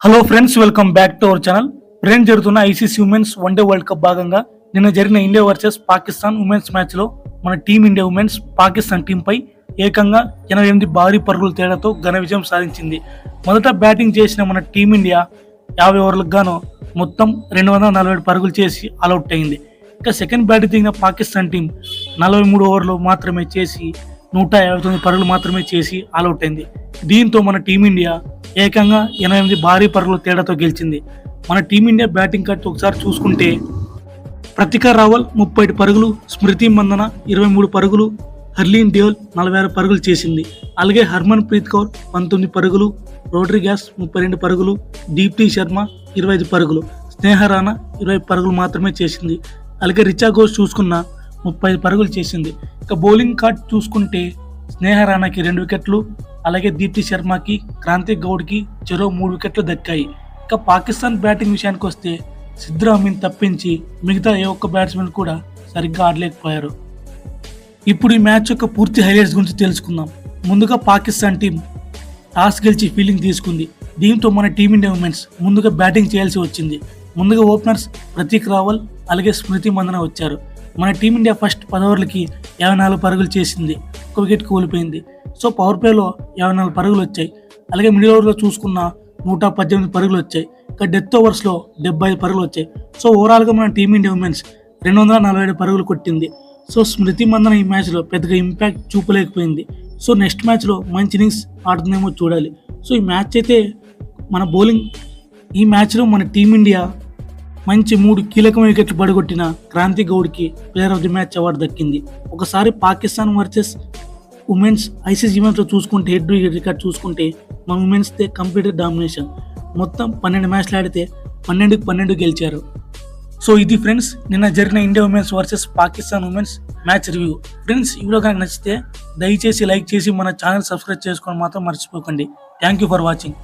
Hello friends, welcome back to our channel. Friends, జరుగుతున్న ICC women's one day world cup భాగంగా నిన్న జరిగిన India versus Pakistan women's match లో మన టీమిండియా ఉమెన్స్ పాకిస్తాన్ టీంపై ఏకంగా 88 భారీ పరుగుల తేడాతో ఘన విజయం సాధించింది. మొదట బ్యాటింగ్ చేసిన మన టీమిండియా 50 ఓవర్లకు గాను మొత్తం 247 పరుగులు చేసి ఆల్అౌట్ అయింది. ఇక సెకండ్ బ్యాటింగ్ దిగిన పాకిస్తాన్ టీం 43 ఓవర్లు మాత్రమే చేసి 159 పరుగులు మాత్రమే చేసి ఆల్అౌట్ అయింది. దీంతో మన టీమిండియా ఏకంగా 88 భారీ పరుగుల తేడాతో గెలిచింది. మన టీమిండియా బ్యాటింగ్ కట్ ఒకసారి చూసుకుంటే ప్రతికా రావల్ 30 పరుగులు, స్మృతి మందన 23 పరుగులు, హర్లీన్ డేల్ 46 పరుగులు చేసింది. అలాగే హర్మన్ ప్రీత్ కౌర్ 19 పరుగులు, రోడ్రిగాస్ 32 పరుగులు, దీప్తి శర్మ 25 పరుగులు, స్నేహ రాణా 20 పరుగులు మాత్రమే చేసింది. అలాగే రిచా ఘోష్ చూసుకున్న 35 పరుగులు చేసింది. ఇక బౌలింగ్ కార్డ్ చూసుకుంటే స్నేహ రాణాకి 2 వికెట్లు, అలాగే దీప్తి శర్మకి, క్రాంతి గౌడ్కి చెరో 3 వికెట్లు దక్కాయి. ఇక పాకిస్తాన్ బ్యాటింగ్ విషయానికి వస్తే సిద్రా అమీన్ తప్పించి మిగతా ఏ ఒక్క బ్యాట్స్మెన్ కూడా సరిగ్గా ఆడలేకపోయారు. ఇప్పుడు ఈ మ్యాచ్ యొక్క పూర్తి హైలైట్స్ గురించి తెలుసుకుందాం. ముందుగా పాకిస్తాన్ టీం టాస్ గెలిచి ఫీల్డింగ్ తీసుకుంది. దీంతో మన టీమిండియా ఉమెన్స్ ముందుగా బ్యాటింగ్ చేయాల్సి వచ్చింది. ముందుగా ఓపెనర్స్ ప్రతీక్ రావల్ అలాగే స్మృతి మందన వచ్చారు. మన టీమిండియా ఫస్ట్ 10 ఓవర్లకి 54 పరుగులు చేసింది, 1 వికెట్ కోల్పోయింది. సో పవర్ ప్లేలో 54 పరుగులు వచ్చాయి. అలాగే మిడిల్ ఓవర్లో చూసుకున్న 118 పరుగులు వచ్చాయి. ఇక డెత్ ఓవర్స్లో 75 పరుగులు వచ్చాయి. సో ఓవరాల్గా మన టీమిండియా ఉమెన్స్ 247 పరుగులు కొట్టింది. సో స్మృతి మందన ఈ మ్యాచ్లో పెద్దగా ఇంపాక్ట్ చూపలేకపోయింది. సో నెక్స్ట్ మ్యాచ్లో మంచి ఇన్నింగ్స్ ఆడుతుందేమో చూడాలి. సో ఈ మ్యాచ్ అయితే మన బౌలింగ్ ఈ మ్యాచ్లో మన టీమిండియా మంచి 3 కీలకమైన వికెట్లు పడగొట్టిన క్రాంతి గౌడ్కి player of the match award దక్కింది. ఒకసారి పాకిస్తాన్ వర్సెస్ ఉమెన్స్ ఐసీసీ గేమ్స్లో చూసుకుంటే హెడ్ టు హెడ్ రికార్డ్ చూసుకుంటే మన ఉమెన్స్దే కంప్లీట్ డామినేషన్. మొత్తం 12 మ్యాచ్లు ఆడితే 12 గెలిచారు. సో ఇది ఫ్రెండ్స్ నిన్న జరిగిన India women's versus Pakistan women's match review. Friends, ఈ వీడియో కనుక నచ్చితే దయచేసి లైక్ చేసి మన ఛానల్ సబ్స్క్రైబ్ చేసుకోవడం మాత్రం మర్చిపోకండి. Thank you for watching.